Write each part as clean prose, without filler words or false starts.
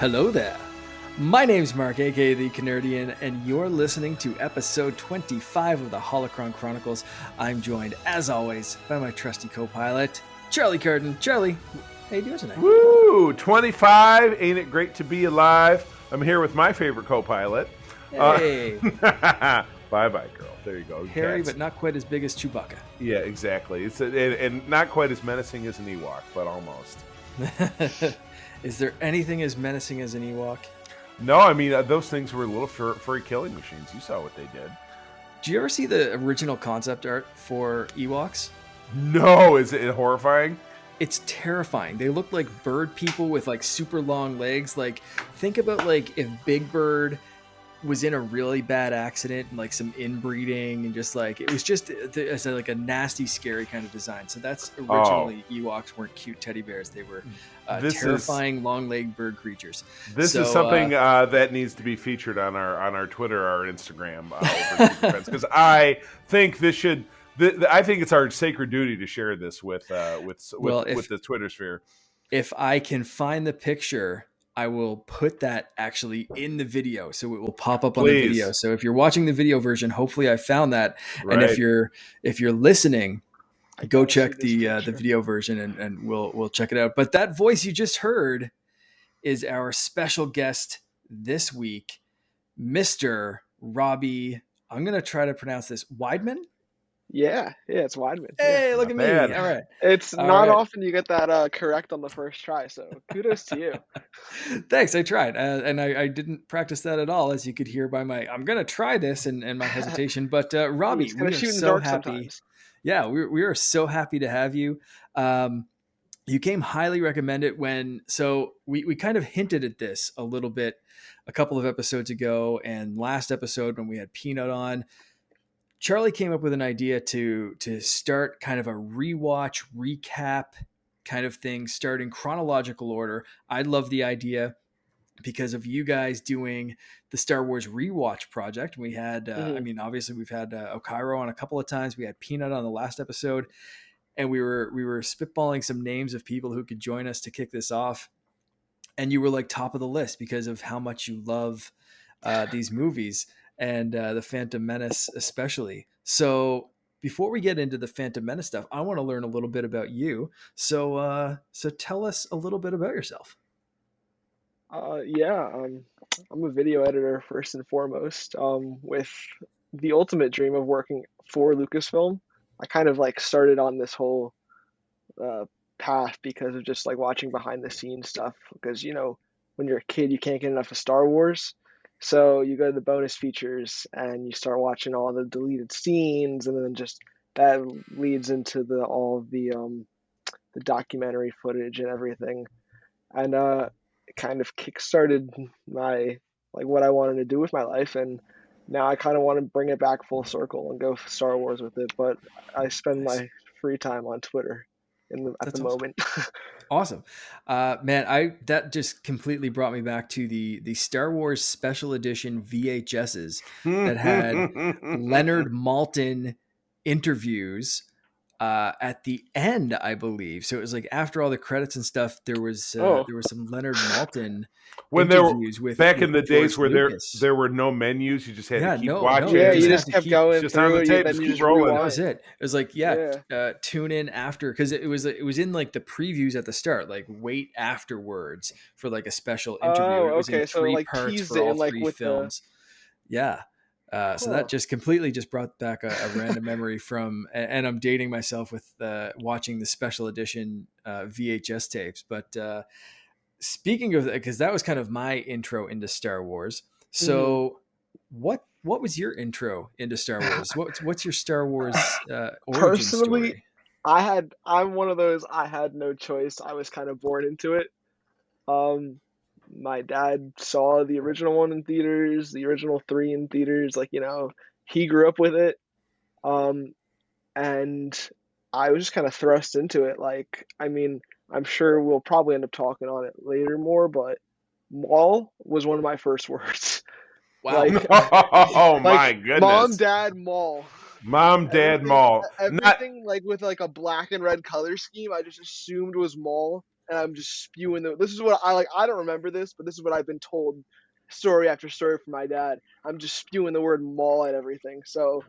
Hello there. My name's Mark, aka the Canardian, and you're listening to episode 25 of the Holocron Chronicles. I'm joined, as always, by my trusty co-pilot, Charlie Carden. Charlie, how you doing tonight? Woo! 25. Ain't it great to be alive? I'm here with my favorite co-pilot. Hey. Bye-bye, girl. There you go. Hairy, Cats. but not quite as big as Chewbacca. Yeah, exactly. And not quite as menacing as an Ewok, but almost. Is there anything as menacing as an Ewok? No, I mean, those things were little furry killing machines. You saw what they did. Do you ever see the original concept art for Ewoks? No, is it horrifying? It's terrifying. They look like bird people with like super long legs. Like, think about like if Big Bird was in a really bad accident and like some inbreeding and just like it was just like a nasty, scary kind of design. So that's originally Ewoks weren't cute teddy bears. They were terrifying long-legged bird creatures. This is something that needs to be featured on our Twitter, our Instagram, because I think this should. I think it's our sacred duty to share this with the Twitter sphere. If I can find the picture, I will put that actually in the video, so it will pop up on the video. So if you're watching the video version, hopefully I found that. Right. And if you're listening, go check the video version and we'll check it out. But that voice you just heard is our special guest this week, Mr. Robby. I'm gonna try to pronounce this. Weidemann. Yeah, it's Weidemann. Hey, yeah. Look at me. All right. It's not often you get that correct on the first try, so kudos to you. Thanks, I tried. And I didn't practice that at all, as you could hear by my, I'm going to try this and my hesitation. But Robby, we are so happy. Sometimes. Yeah, we are so happy to have you. You came highly recommended so we kind of hinted at this a little bit a couple of episodes ago, and last episode when we had Peanut on. Charlie came up with an idea to start kind of a rewatch, recap kind of thing, start in chronological order. I love the idea because of you guys doing the Star Wars rewatch project. We had, I mean, obviously we've had Okairo on a couple of times. We had Peanut on the last episode, and we were spitballing some names of people who could join us to kick this off. And you were like top of the list because of how much you love these movies. And the Phantom Menace especially. So before we get into the Phantom Menace stuff, I want to learn a little bit about you. So tell us a little bit about yourself. I'm a video editor first and foremost, with the ultimate dream of working for Lucasfilm. I kind of like started on this whole path because of just like watching behind the scenes stuff. Because, you know, when you're a kid, you can't get enough of Star Wars. So you go to the bonus features and you start watching all the deleted scenes, and then just that leads into all the documentary footage and everything, and it kind of kickstarted my what I wanted to do with my life, and now I kind of want to bring it back full circle and go Star Wars with it. But I spend my free time on Twitter at the moment. Awesome. Man, that just completely brought me back to the Star Wars Special Edition VHSs that had Leonard Maltin interviews at the end, I believe. So it was like after all the credits and stuff, there was some Leonard Maltin interviews with back in the George days where Lucas. there were no menus. You just had to keep watching. Yeah, you just kept going just through on the tape, and just you keep rolling. That was it. It was like, tune in after, because it was in like the previews at the start, like wait afterwards for like a special interview. It was in three parts for all three films. Yeah. So that just completely just brought back a random memory from, and I'm dating myself with watching the special edition VHS tapes. But speaking of, because that was kind of my intro into Star Wars. So what was your intro into Star Wars? What's your Star Wars origin story? I'm one of those, I had no choice. I was kind of born into it. My dad saw the original one in theaters, the original 3 in theaters. Like, you know, he grew up with it. And I was just kind of thrust into it. Like, I mean, I'm sure we'll probably end up talking on it later more, but Maul was one of my first words. Wow. My goodness. Mom, Dad, Maul. Mom, Dad, Maul. Everything like with like a black and red color scheme, I just assumed was Maul. and I'm just spewing this is what I like. I don't remember this, but this is what I've been told story after story from my dad. I'm just spewing the word Maul at everything. So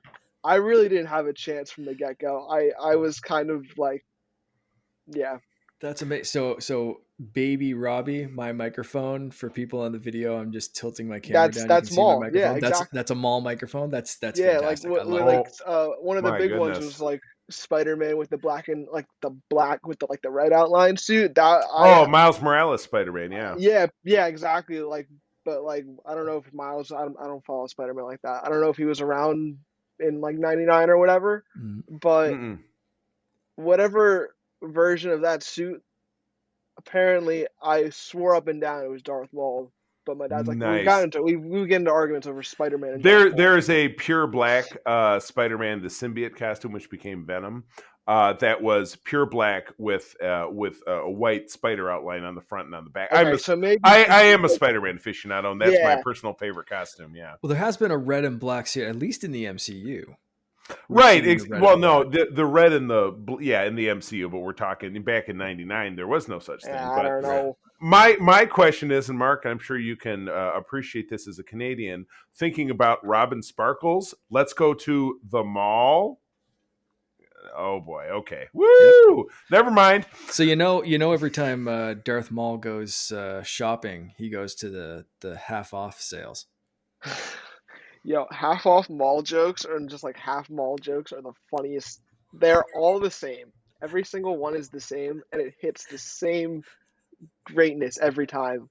I really didn't have a chance from the get-go. I was kind of like, yeah. That's amazing. So baby Robby, my microphone for people on the video, I'm just tilting my camera down. You can see Maul. my microphone. Yeah, exactly. That's a Maul microphone. That's yeah, fantastic. like I love it. One of the big ones was like Spider-Man with the black and like the black with the red outline suit. Miles Morales Spider-Man, yeah. Yeah, exactly. Like, but like I don't know if Miles. I don't follow Spider-Man like that. I don't know if he was around in like '99 or whatever. But whatever version of that suit, apparently I swore up and down it was Darth Maul. But my dad's like, nice. we get into arguments over Spider-Man. And there is a pure black Spider-Man, the symbiote costume, which became Venom. That was pure black with a white spider outline on the front and on the back. Okay, I am a Spider-Man aficionado, and that's my personal favorite costume. Yeah. Well, there has been a red and black suit, at least in the MCU. Right. Well, no, the red and the in the MCU, but we're talking back in '99. There was no such thing. I don't know. My question is, and Mark, I'm sure you can appreciate this as a Canadian, thinking about Robin Sparkles. Let's go to the mall. Oh boy. Okay. Woo! Yep. Never mind. So you know, every time Darth Maul goes shopping, he goes to the half off sales. Yo, half off mall jokes or just like half mall jokes are the funniest. They're all the same. Every single one is the same, and it hits the same greatness every time.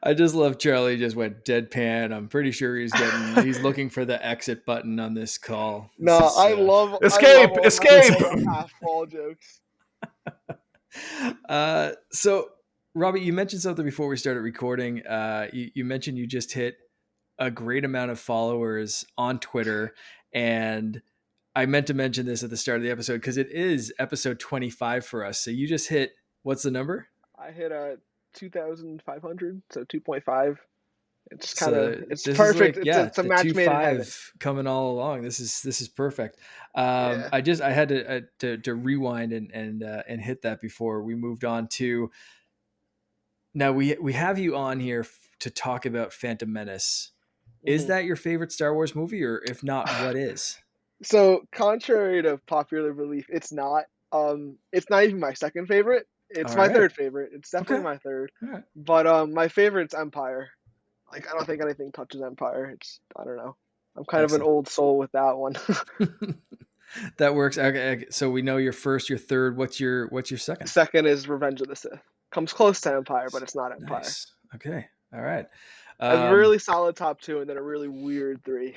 I just love Charlie just went deadpan. I'm pretty sure he's looking for the exit button on this call. I love escape. Half mall jokes. So Robby, you mentioned something before we started recording. You mentioned you just hit a great amount of followers on Twitter, and I meant to mention this at the start of the episode because it is episode 25 for us. So you just hit, what's the number? I hit 2,500, so 2.5. It's kind of it's perfect. Like, it's a match made in heaven. Coming all along. This is perfect. I had to rewind and hit that before we moved on to. Now we have you on here to talk about Phantom Menace. Is that your favorite Star Wars movie, or if not, what is? So, contrary to popular belief, it's not. It's not even my second favorite. It's my third favorite. It's definitely my third. Right. But my favorite's Empire. Like, I don't think anything touches Empire. I don't know. I'm kind of an old soul with that one. That works. Okay, so we know your first, your third. What's your second? Second is Revenge of the Sith. Comes close to Empire, but it's not Empire. Nice. Okay. All right. A really solid top two, and then a really weird three.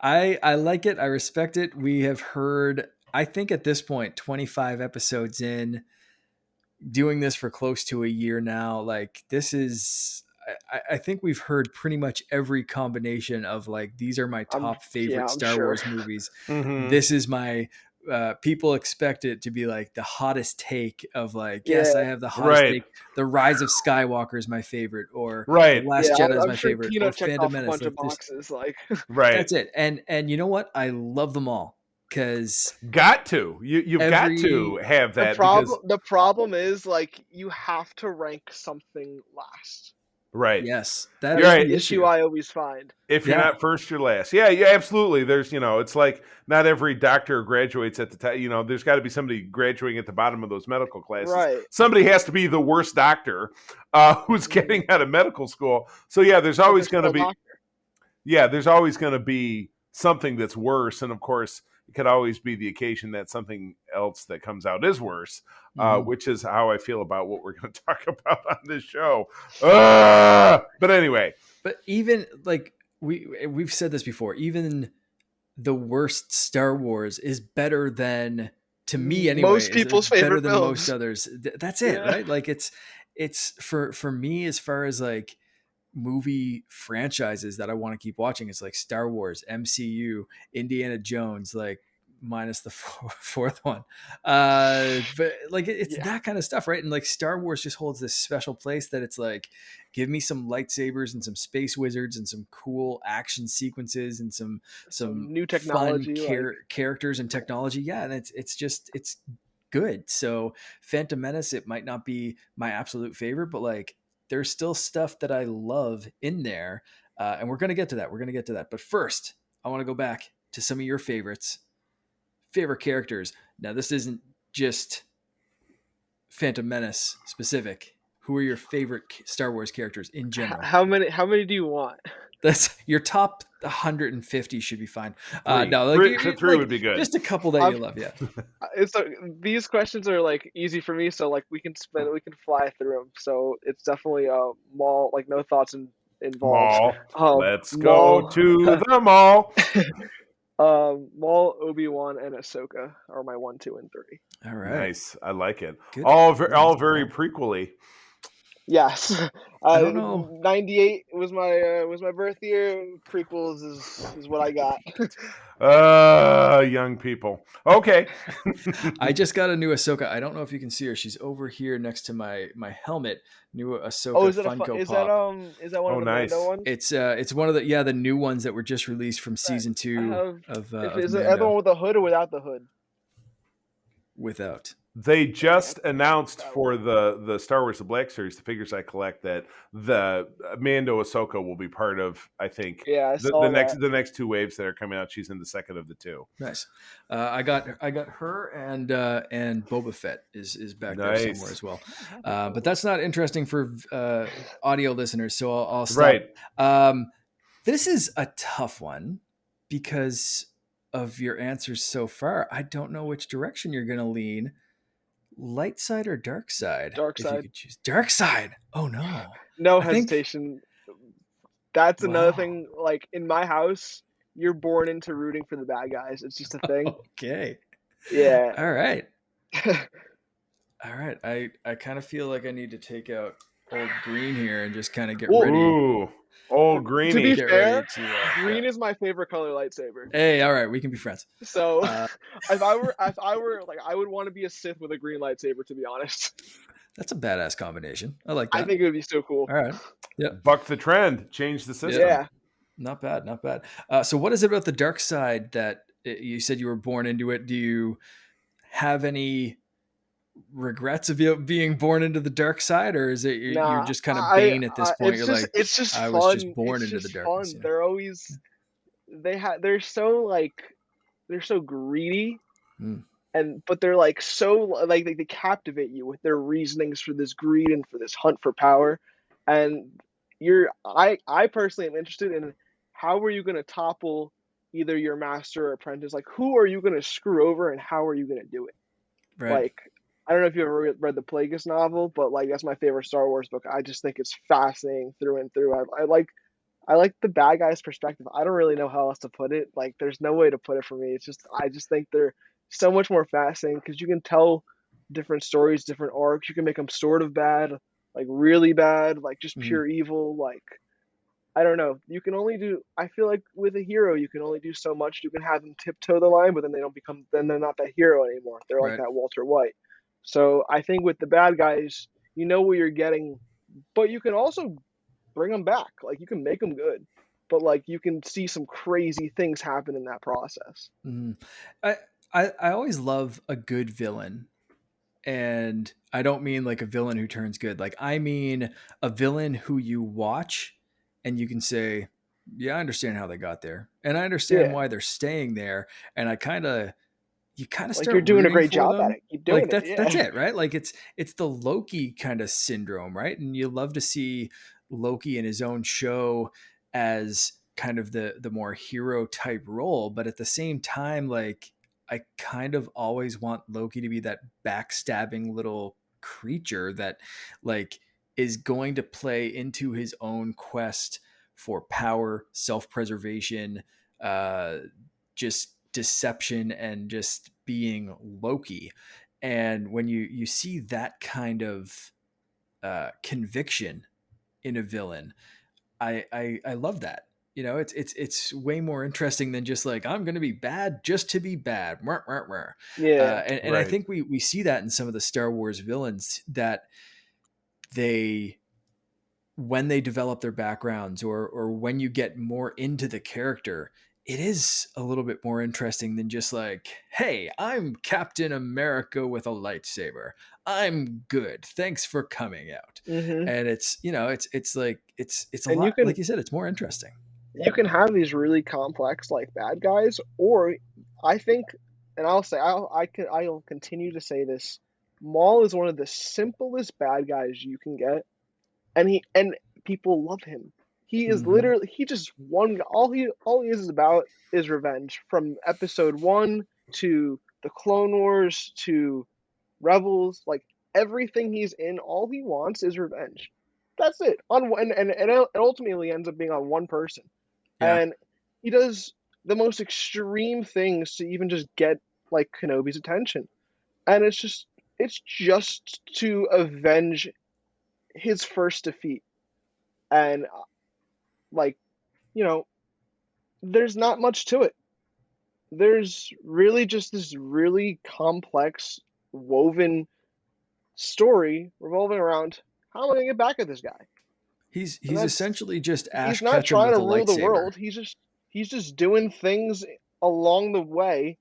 I like it. I respect it. We have heard, I think at this point, 25 episodes in, doing this for close to a year now. Like, this is, I think we've heard pretty much every combination of like, these are my top favorite Star Wars movies. Mm-hmm. This is my, people expect it to be like the hottest take of like, yes, I have the hottest take. The Rise of Skywalker is my favorite, or The Last Jedi is my favorite, or Phantom Menace. A bunch of boxes, like that's it. And you know what? I love them all because you've got to have that. The problem is like you have to rank something last. Right. Yes. That is the issue I always find. If you're not first, you're last. Yeah, absolutely. There's, it's like not every doctor graduates at the time. There's got to be somebody graduating at the bottom of those medical classes. Right. Somebody has to be the worst doctor who's getting out of medical school. So yeah, there's always going to be. Yeah, there's always going to be something that's worse, and of course, it could always be the occasion that something else that comes out is worse, which is how I feel about what we're going to talk about on this show. But anyway. But even, like, we've said this before, even the worst Star Wars is better than, to me anyway, most people's favorite better than films. Most others. That's it, right? Like, it's for me, as far as, like, movie franchises that I want to keep watching, it's like Star Wars, MCU, Indiana Jones, like minus the fourth one, but like it's that kind of stuff, right? And like Star Wars just holds this special place that it's like, give me some lightsabers and some space wizards and some cool action sequences and some new technology, fun characters and technology. Yeah, and it's good. So Phantom Menace, it might not be my absolute favorite, but like there's still stuff that I love in there. And we're going to get to that. We're going to get to that. But first, I want to go back to some of your favorites, favorite characters. Now, this isn't just Phantom Menace specific. Who are your favorite Star Wars characters in general? How many do you want? That's your top 150 should be fine. Three would be good. Just a couple that you love, yeah. These questions are like easy for me, so like we can fly through them. So it's definitely Maul. Like no thoughts involved. Let's go to the mall. Maul, Obi-Wan, and Ahsoka are my 1, 2, and 3. All right, nice. I like it. Good. All very prequely. Yes, I don't know. 98 was my birth year. Prequels is what I got. Young people. Okay. I just got a new Ahsoka. I don't know if you can see her. She's over here next to my helmet. New Ahsoka Funko Pop. Is that one of the Mando ones? It's one of the new ones that were just released from season 2 of Is it the one with the hood or without the hood? Without. They just announced for the Star Wars The Black Series, the figures I collect, that the Mando Ahsoka will be part of, I think, the next 2 waves that are coming out. She's in the second of the 2. Nice. I got her and Boba Fett is back there somewhere as well. But that's not interesting for audio listeners, so I'll stop. Right. This is a tough one because of your answers so far. I don't know which direction you're going to lean. Light side or dark side? Dark side. If you could choose dark side. Oh no. No hesitation. That's another thing. Like in my house, you're born into rooting for the bad guys. It's just a thing. Okay. Yeah. All right. All right. I kind of feel like I need to take out old green here and just kind of get ready. Ooh. Old greenie. To be fair, green is my favorite color lightsaber. Hey, all right, we can be friends. So, if I were like, I would want to be a Sith with a green lightsaber. To be honest, that's a badass combination. I like that. I think it would be so cool. All right, yeah, buck the trend, change the system. Yeah, not bad. So, what is it about the dark side that you said you were born into it? Do you have any regrets of being born into the dark side, or is it you're just kind of Bane at this point? You're like, it's just I fun. was just born into the darkness. They're always they're so greedy, but they're like so like they captivate you with their reasonings for this greed and for this hunt for power. And I personally am interested in how are you going to topple either your master or apprentice? Like who are you going to screw over and how are you going to do it? Right. Like I don't know if you ever read the Plagueis novel, but like that's my favorite Star Wars book. I just think it's fascinating through and through. I like the bad guy's perspective. I don't really know how else to put it. Like there's no way to put it for me. I just think they're so much more fascinating because you can tell different stories, different arcs. You can make them sort of bad, like really bad, like just pure evil. Like I don't know. You can only do. I feel like with a hero, you can only do so much. You can have them tiptoe the line, but then then they're not that hero anymore. They're like that Walter White. So I think with the bad guys, you know what you're getting, but you can also bring them back. Like you can make them good, but like you can see some crazy things happen in that process. Mm-hmm. I always love a good villain, and I don't mean like a villain who turns good. Like I mean a villain who you watch and you can say, yeah, I understand how they got there, and I understand why they're staying there, and you kind of start you're doing a great job them. at it. Keep doing that's it, right? Like it's the Loki kind of syndrome, right? And you love to see Loki in his own show as kind of the more hero type role, but at the same time, like I kind of always want Loki to be that backstabbing little creature that like is going to play into his own quest for power, self-preservation, just deception and just being Loki. And when you see that kind of conviction in a villain, I love that. You know, it's way more interesting than just like, I'm going to be bad just to be bad. Yeah. And I think we see that in some of the Star Wars villains that when they develop their backgrounds or when you get more into the character, it is a little bit more interesting than just like, hey, I'm Captain America with a lightsaber. I'm good. Thanks for coming out. Mm-hmm. And it's, it's like it's a And lot, like you said, it's more interesting. you can have these really complex like bad guys, or I think, and I'll continue to say this, Maul is one of the simplest bad guys you can get, and people love him. He is literally, he just one, all he is about is revenge. From episode 1 to the Clone Wars to Rebels, like everything he's in, all he wants is revenge. That's it. And it ultimately ends up being on one person. Yeah. And he does the most extreme things to even just get like Kenobi's attention. And it's just to avenge his first defeat. And like, you know, there's not much to it. There's really just this really complex, woven story revolving around how am I gonna get back at this guy? He's essentially just Ash he's not Ketchum trying with to a rule the lightsaber. world. He's just doing things along the way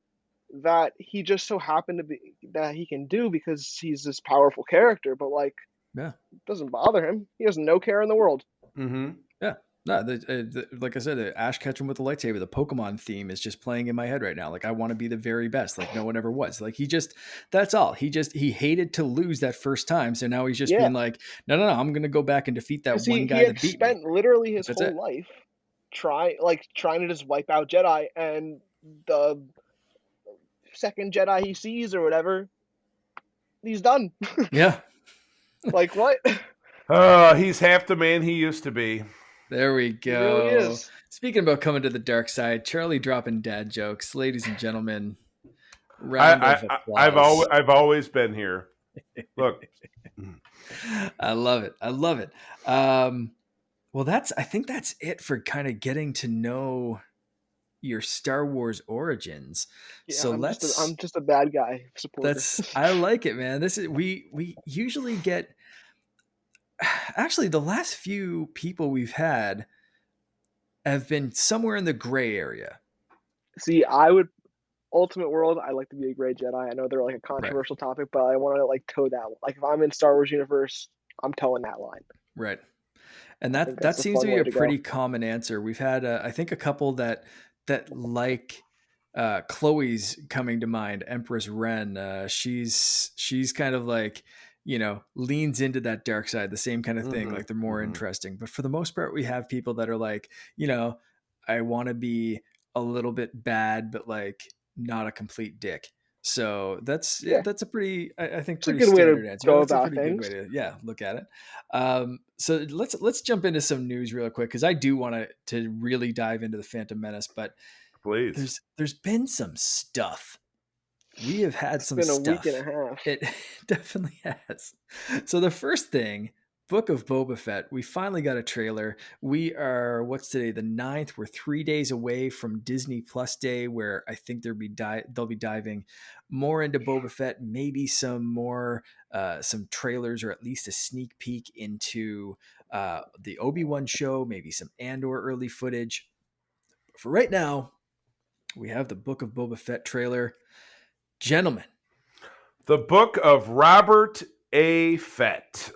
that he just so happened to be that he can do because he's this powerful character. But like, Yeah, it doesn't bother him. He has no care in the world. Mm-hmm. Yeah. No, like I said, the Ash Ketchum with the lightsaber, the Pokemon theme is just playing in my head right now. Like, I want to be the very best, like no one ever was. Like, that's all. He hated to lose that first time. So now he's just being like, no, I'm going to go back and defeat that one guy that beat me. He had spent literally his whole life trying to just wipe out Jedi, and the second Jedi he sees or whatever, he's done. Yeah. Like, what? He's half the man he used to be. There we go. He really is. Speaking about coming to the dark side, Charlie dropping dad jokes, ladies and gentlemen. Round of applause. I've always been here. Look, I love it. Well, I think that's it for kind of getting to know your Star Wars origins. Yeah, so I'm just a bad guy supporter. I like it, man. We usually get, actually the last few people we've had have been somewhere in the gray area. See, I would Ultimate World, I like to be a gray Jedi. I know they're like a controversial topic, but I want to like toe that one. Like if I'm in Star Wars universe, I'm towing that line. Right. And that seems to be a pretty common answer. We've had I think a couple that like Chloe's coming to mind, Empress Ren. She's kind of like, leans into that dark side, the same kind of thing. Like they're more interesting. But for the most part, we have people that are like, I want to be a little bit bad, but like not a complete dick. So that's a pretty, I think, pretty standard answer. That's a pretty good way to look at it. So let's jump into some news real quick, because I do want to really dive into the Phantom Menace, but please, there's been some stuff. We have had some stuff. It's been a week and a half. It definitely has. So the first thing, Book of Boba Fett, we finally got a trailer. We are, what's today, the 9th? We're 3 days away from Disney Plus Day, where I think they'll be diving more into Boba Fett, maybe some more, some trailers, or at least a sneak peek into the Obi-Wan show, maybe some Andor early footage. But for right now, we have the Book of Boba Fett trailer. Gentlemen. The Book of Robert A. Fett.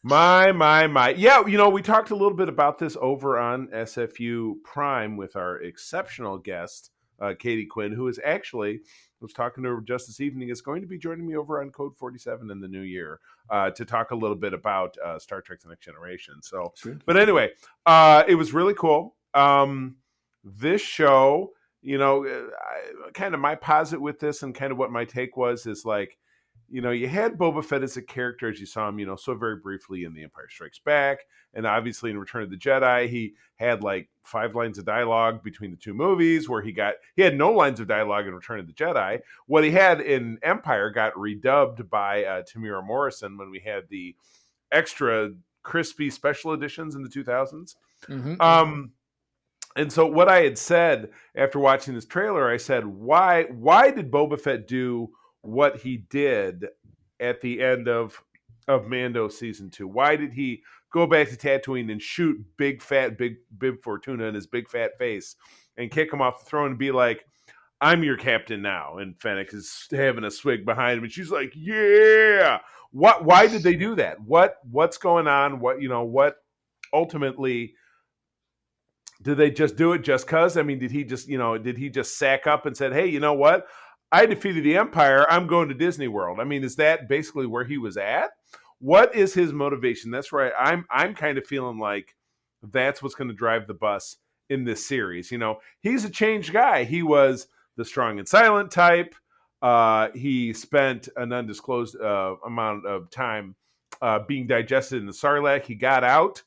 My. Yeah, we talked a little bit about this over on SFU Prime with our exceptional guest, Katie Quinn, who is actually, I was talking to her just this evening, is going to be joining me over on Code 47 in the new year to talk a little bit about Star Trek The Next Generation. So, but anyway, it was really cool. This show, kind of my posit with this and kind of what my take was is like, you had Boba Fett as a character as you saw him, so very briefly in The Empire Strikes Back, and obviously in Return of the Jedi, he had like 5 lines of dialogue between the 2 movies, where he had no lines of dialogue in Return of the Jedi. What he had in Empire got redubbed by Tamira Morrison when we had the extra crispy special editions in the 2000s. Mm-hmm. And so what I had said after watching this trailer, I said, why did Boba Fett do what he did at the end of Mando season 2? Why did he go back to Tatooine and shoot big Bib Fortuna in his big fat face and kick him off the throne and be like, I'm your captain now. And Fennec is having a swig behind him, and she's like, yeah. Why did they do that? What's going on? What ultimately did they just do it just cuz? I mean, did he just sack up and said, hey, you know what? I defeated the Empire. I'm going to Disney World. I mean, is that basically where he was at? What is his motivation? That's right. I'm kind of feeling like that's what's going to drive the bus in this series. He's a changed guy. He was the strong and silent type. He spent an undisclosed amount of time being digested in the Sarlacc. He got out.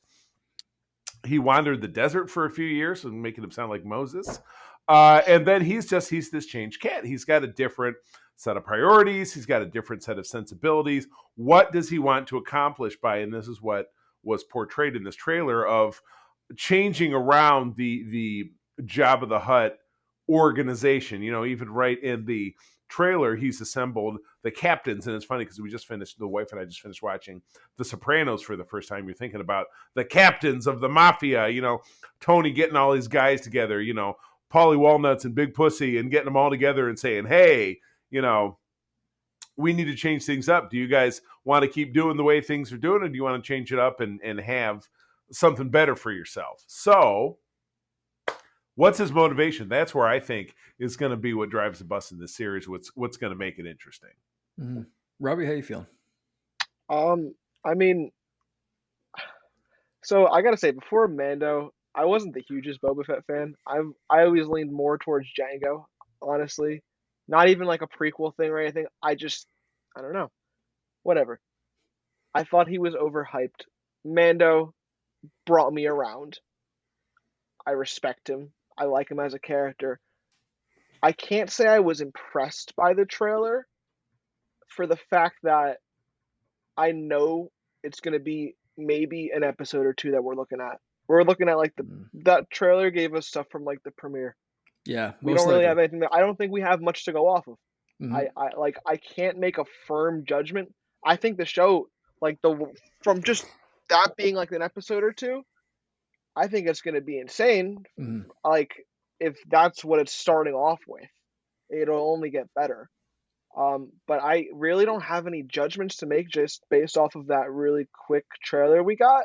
He wandered the desert for a few years, and making him sound like Moses. And then he's this changed cat. He's got a different set of priorities. He's got a different set of sensibilities. What does he want to accomplish by? And this is what was portrayed in this trailer of changing around the Jabba the Hutt organization. Even right in the trailer, he's assembled the captains, and it's funny because the wife and I just finished watching The Sopranos for the first time. You're thinking about the captains of the mafia, Tony getting all these guys together, Paulie Walnuts and Big Pussy, and getting them all together and saying, hey, we need to change things up. Do you guys want to keep doing the way things are doing, or do you want to change it up and have something better for yourself? So what's his motivation? That's where I think is going to be what drives the bus in this series. What's going to make it interesting. Mm-hmm. Robbie, how you feeling? I mean, so I gotta say, before Mando, I wasn't the hugest Boba Fett fan. I always leaned more towards Django, honestly. Not even like a prequel thing or anything. I don't know. Whatever. I thought he was overhyped. Mando brought me around. I respect him. I like him as a character. I can't say I was impressed by the trailer for the fact that I know it's going to be maybe an episode or two that we're looking at. We're looking at like that trailer gave us stuff from like the premiere. Yeah, we don't really have anything. I don't think we have much to go off of. I can't make a firm judgment. I think the show, like from just that being like an episode or two, I think it's going to be insane. Like if that's what it's starting off with, it'll only get better. But I really don't have any judgments to make just based off of that really quick trailer we got,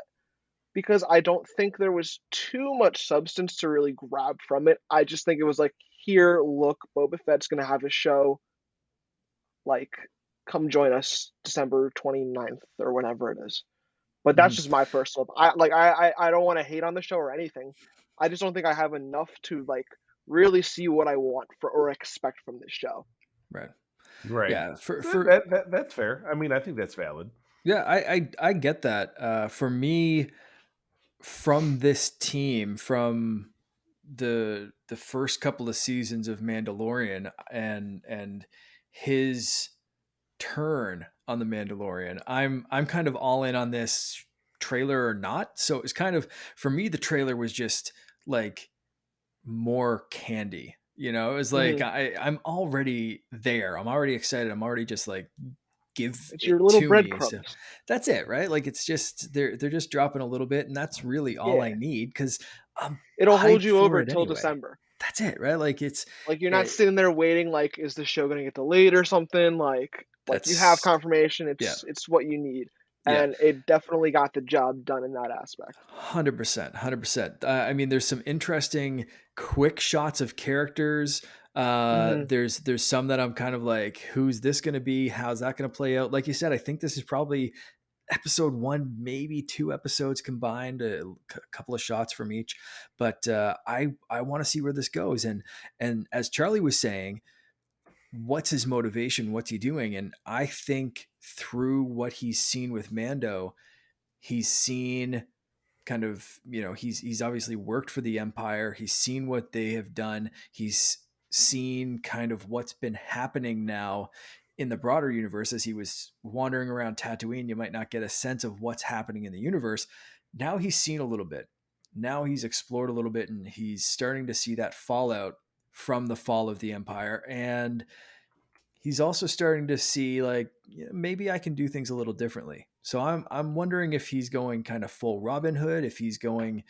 because I don't think there was too much substance to really grab from it. I just think it was like, here, look, Boba Fett's going to have a show, like, come join us December 29th or whenever it is. But that's just my personal. I don't want to hate on the show or anything. I just don't think I have enough to like really see what I want for or expect from this show. Right. Yeah. That's fair. I mean, I think that's valid. Yeah, I get that. For me, from this team, from the first couple of seasons of Mandalorian and his turn on the Mandalorian, I'm kind of all in on this, trailer or not. So it's kind of, for me, the trailer was just like more candy. It was like I'm already there. I'm already excited. I'm already just like, it's your little breadcrumbs. So that's it, right? Like it's just they're just dropping a little bit, and that's really all I need, because it'll hold you over till December. That's it, right? Like it's like you're not sitting there waiting. Like, is the show going to get delayed or something? Like you have confirmation. It's what you need. And it definitely got the job done in that aspect. 100%. I mean, there's some interesting quick shots of characters. There's some that I'm kind of like, who's this going to be? How's that going to play out? Like you said, I think this is probably episode 1, maybe 2 episodes combined, a couple of shots from each. But I want to see where this goes. And as Charlie was saying, what's his motivation? What's he doing? And I think through what he's seen with Mando, he's seen kind of, he's obviously worked for the Empire. He's seen what they have done. He's seen kind of what's been happening now in the broader universe. As he was wandering around Tatooine, you might not get a sense of what's happening in the universe. Now he's seen a little bit. Now he's explored a little bit, and he's starting to see that fallout from the fall of the Empire. And he's also starting to see like, maybe I can do things a little differently. So I'm wondering if he's going kind of full Robin Hood, if he's going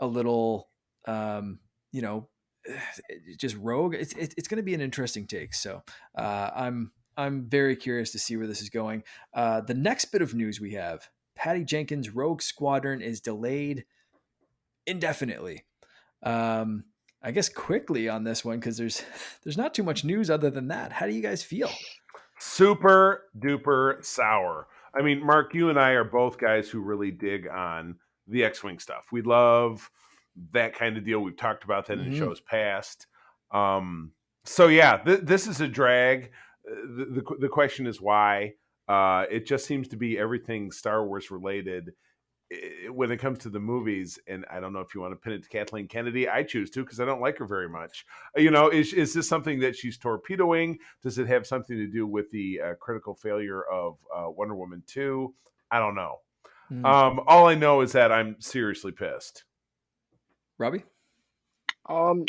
a little, you know, just rogue. It's going to be an interesting take. So I'm very curious to see where this is going. The next bit of news we have: Patty Jenkins' Rogue Squadron is delayed indefinitely. I guess quickly on this one, because there's not too much news other than that. How do you guys feel? Super duper sour. I mean, Mark, you and I are both guys who really dig on the X-Wing stuff. We love that kind of deal. We've talked about that in shows past. So yeah, this is a drag. The question is why. It just seems to be everything Star Wars related when it comes to the movies. And I don't know if you want to pin it to Kathleen Kennedy. I choose to, because I don't like her very much. Is this something that she's torpedoing? Does it have something to do with the critical failure of Wonder Woman 2? I don't know. All I know is that I'm seriously pissed. Robby? I'm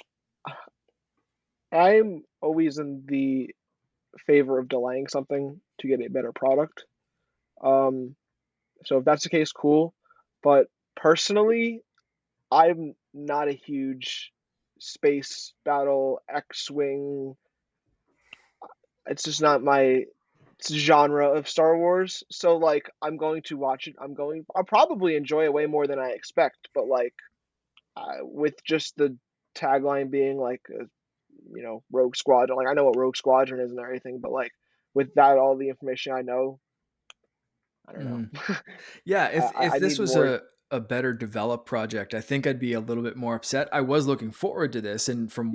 always in the favor of delaying something to get a better product. So if that's the case, cool. But personally, I'm not a huge space battle X-Wing. It's just not my genre of Star Wars. So like, I'm going to watch it. I'll probably enjoy it way more than I expect. But like, with just the tagline being like, Rogue Squadron. Like, I know what Rogue Squadron is and everything, but like with that, all the information I know, I don't know. Yeah, if I this need was more. a better developed project, I think I'd be a little bit more upset. I was looking forward to this, and from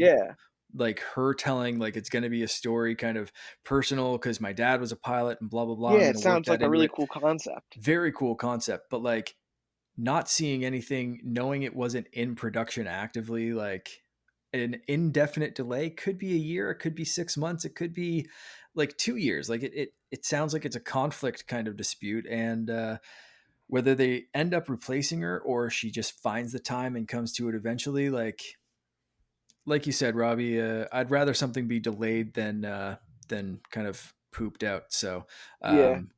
like her telling like it's going to be a story kind of personal because my dad was a pilot and blah blah blah. I'm Yeah, going it to work sounds that like a into really it. cool concept. Very cool concept, but like not seeing anything, knowing it wasn't in production actively, like an indefinite delay could be a year, it could be 6 months, it could be like 2 years. Like it sounds like it's a conflict kind of dispute, and whether they end up replacing her or she just finds the time and comes to it eventually, like you said, Robby, I'd rather something be delayed than kind of pooped out. So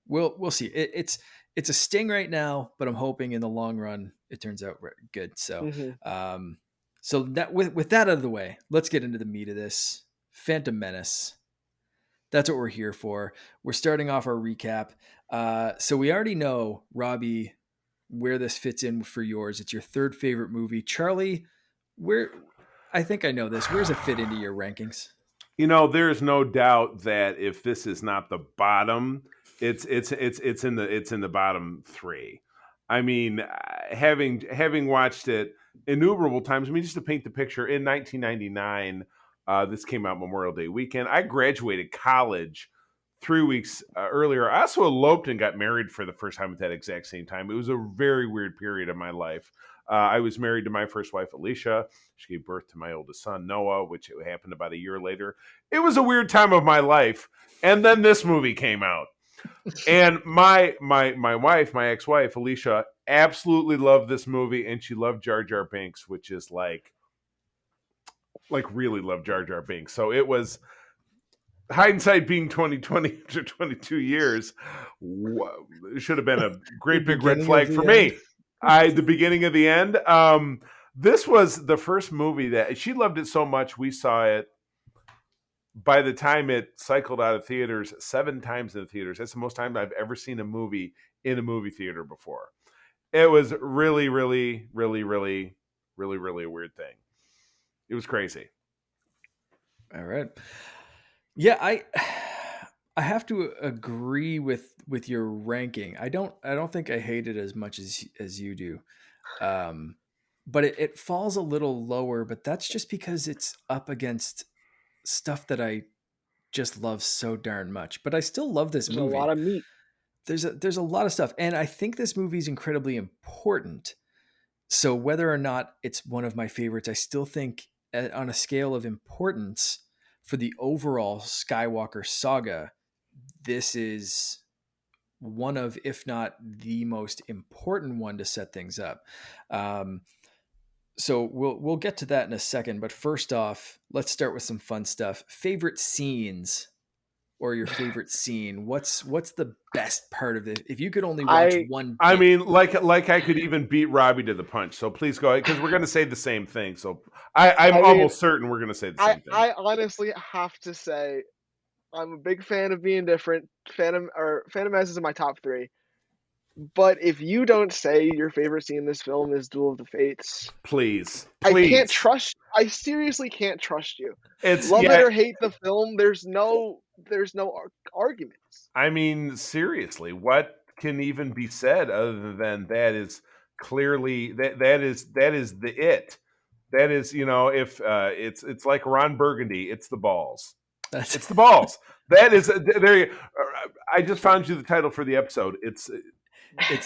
we'll see. It's a sting right now, but I'm hoping in the long run it turns out good. So so that with that out of the way, let's get into the meat of this. Phantom Menace. That's what we're here for. We're starting off our recap. So we already know, Robby, where this fits in for yours. It's your third favorite movie. Charlie, where I think I know this. Where does it fit into your rankings? There's no doubt that if this is not the bottom, it's in the bottom three. I mean, having watched it innumerable times. I mean, just to paint the picture, in 1999, this came out Memorial Day weekend. I graduated college 3 weeks earlier. I also eloped and got married for the first time at that exact same time. It was a very weird period of my life. I was married to my first wife, Alicia. She gave birth to my oldest son, Noah, which happened about a year later. It was a weird time of my life. And then this movie came out. And my wife, my ex-wife, Alicia, absolutely loved this movie, and she loved Jar Jar Binks, which is like really loved Jar Jar Binks. So it was, hindsight being 2020 after 22 years, it should have been a great big red flag for me. The beginning of the end. This was the first movie that she loved it so much. We saw it, by the time it cycled out of theaters, 7 times in the theaters. That's the most time I've ever seen a movie in a movie theater before. It was really, really, really, really, really, really a weird thing. It was crazy. All right. Yeah, I have to agree with your ranking. I don't think I hate it as much as you do. But it falls a little lower, but that's just because it's up against stuff that I just love so darn much. But I still love this movie. There's a lot of meat. There's a lot of stuff, and I think this movie is incredibly important. So whether or not it's one of my favorites, I still think on a scale of importance for the overall Skywalker saga, this is one of, if not the most important one to set things up. So we'll get to that in a second. But first off, let's start with some fun stuff. Favorite scenes or your favorite scene? What's the best part of it? If you could only watch one bit. I mean, like I could even beat Robby to the punch. So please go ahead, because we're going to say the same thing. So I'm almost certain we're going to say the same thing. I honestly have to say, I'm a big fan of being different. Phantom Menace is in my top 3. But if you don't say your favorite scene in this film is Duel of the Fates, please. I can't trust. I seriously can't trust you. Love it or hate the film. There's no arguments. I mean, seriously, what can even be said other than that is clearly that is the it. That is, if it's like Ron Burgundy, it's the balls. It's the balls. That is there. I just found you the title for the episode. It's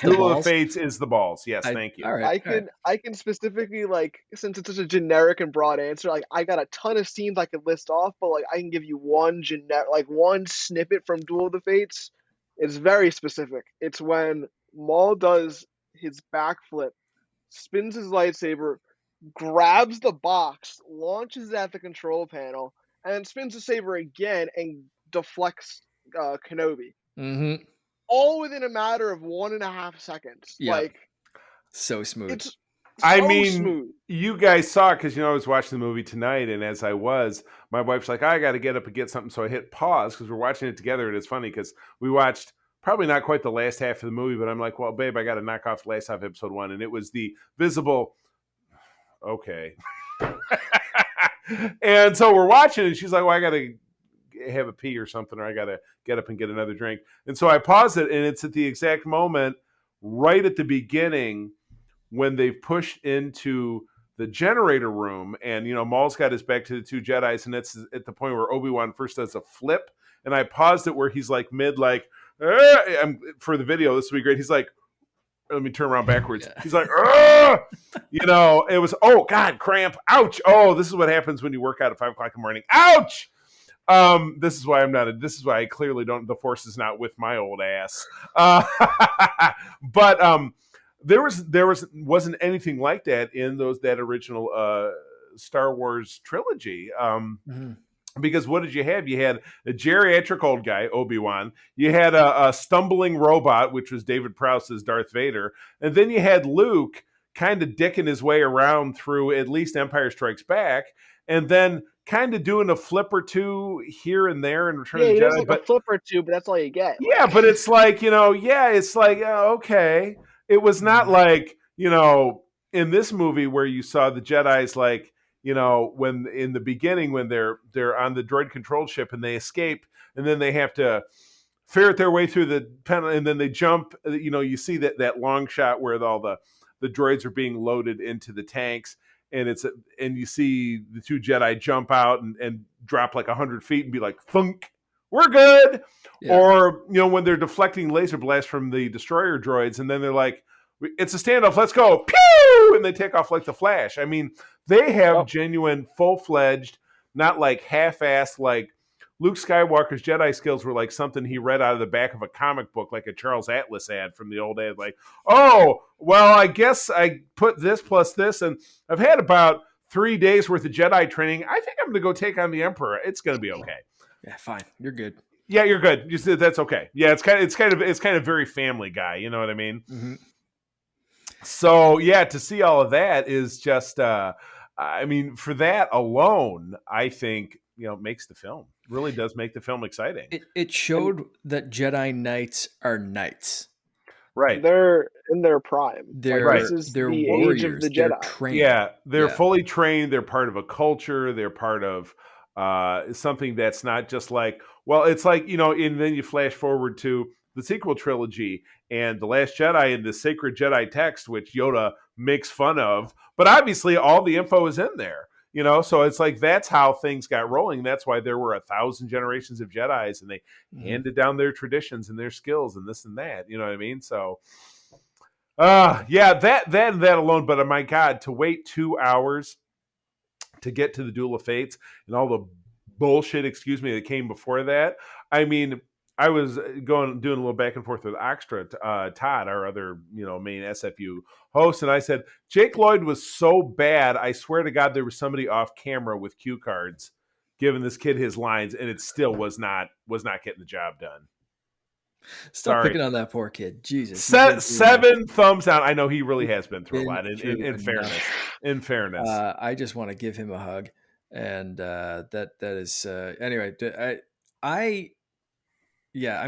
Duel of the Fates is the balls. Yes, thank you. All right, I can specifically, like, since it's such a generic and broad answer, like, I got a ton of scenes I could list off, but like I can give you one snippet from Duel of the Fates. It's very specific. It's when Maul does his backflip, spins his lightsaber, grabs the box, launches it at the control panel, and then spins the saber again and deflects Kenobi. Mm-hmm. All within a matter of 1.5 seconds. Yep. Like, so smooth. It's smooth. You guys saw it because I was watching the movie tonight, and as I was, my wife's like, I got to get up and get something, so I hit pause because we're watching it together, and it's funny because we watched probably not quite the last half of the movie, but I'm like, well, babe, I got to knock off the last half of episode 1, and it was the visible. Okay. And so we're watching, and she's like, well, I got to have a pee or something, or I got to get up and get another drink. And so I pause it, and it's at the exact moment right at the beginning when they've pushed into the generator room, and Maul's got his back to the 2 Jedis, and it's at the point where Obi-Wan first does a flip, and I paused it where he's like mid, like, for the video, this will be great. He's like, let me turn around backwards. Yeah. He's like, it was, oh God, cramp, ouch. Oh, this is what happens when you work out at 5:00 in the morning. Ouch. This is why this is why I clearly don't, the Force is not with my old ass. But there wasn't anything like that in that original Star Wars trilogy. Because what did you have? You had a geriatric old guy, Obi-Wan. You had a stumbling robot, which was David Prowse's Darth Vader. And then you had Luke kind of dicking his way around through at least Empire Strikes Back. And then kind of doing a flip or two here and there in Return of the Jedi. Like a flip or two, but that's all you get. Yeah, but it's like, it's like, okay. It was not like, in this movie where you saw the Jedi's like, when in the beginning, when they're on the droid controlled ship and they escape, and then they have to ferret their way through the pen, and then they jump, you see that long shot where all the droids are being loaded into the tanks, and and you see the 2 Jedi jump out and drop like 100 feet and be like, thunk, we're good. Yeah. Or, when they're deflecting laser blasts from the destroyer droids, and then they're like, it's a standoff, let's go, pew, and they take off like the Flash. I mean, they have genuine, full-fledged, not like half-assed, like Luke Skywalker's Jedi skills were like something he read out of the back of a comic book, like a Charles Atlas ad from the old ad, like, oh, well, I guess I put this plus this, and I've had about 3 days worth of Jedi training. I think I'm going to go take on the Emperor. It's going to be okay. Yeah, fine. You're good. Yeah, you're good. You said that's okay. Yeah, it's kind of very Family Guy. You know what I mean? Mm-hmm. So yeah, to see all of that is just, I mean, for that alone, I think makes the film, really does make the film exciting. It showed that Jedi Knights are knights. Right. They're in their prime. They're the warriors. Age of the Jedi. They're trained. Yeah, they're fully trained. They're part of a culture. They're part of something that's not just like, well, it's like, and then you flash forward to the sequel trilogy and The Last Jedi and the sacred Jedi text, which Yoda makes fun of. But obviously all the info is in there. So it's like, that's how things got rolling. That's why there were 1,000 generations of Jedis, and they handed down their traditions and their skills and this and that. You know what I mean? So, that alone. But my God, to wait 2 hours to get to the Duel of Fates and all the bullshit, that came before that. I mean, I was doing a little back and forth with Oxtra, Todd, our other, main SFU host, and I said, Jake Lloyd was so bad, I swear to God there was somebody off camera with cue cards giving this kid his lines, and it still was not getting the job done. Stop picking on that poor kid. Jesus. 7 thumbs down. I know he really has been through a lot. In fairness, I just want to give him a hug, and that is anyway. I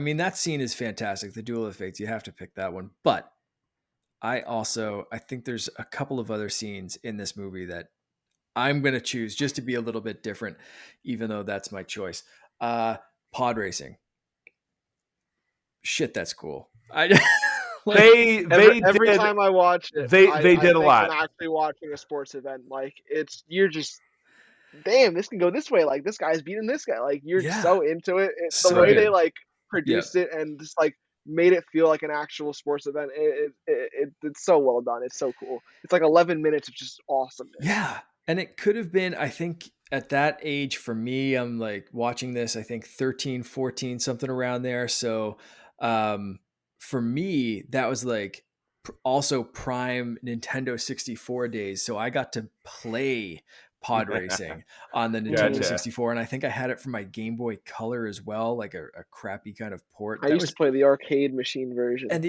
mean, that scene is fantastic. The Duel of Fates. You have to pick that one, but I think there's a couple of other scenes in this movie that I'm going to choose just to be a little bit different, even though that's my choice. Pod racing. Shit, that's cool. Every time I watch it, they did a lot. I'm actually watching a sports event. Like you're just, damn, this can go this way. Like this guy's beating this guy. Like you're so into it. It's the way they like produced it and just like made it feel like an actual sports event. It's so well done. It's so cool. It's like 11 minutes of just awesomeness. Yeah. And it could have been, I think at that age for me, I'm like watching this, I think 13, 14, something around there. So for me, that was like also prime Nintendo 64 days. So I got to play pod racing on the Nintendo 64. And I think I had it for my Game Boy Color as well, like a crappy kind of port. I used to play the arcade machine version. And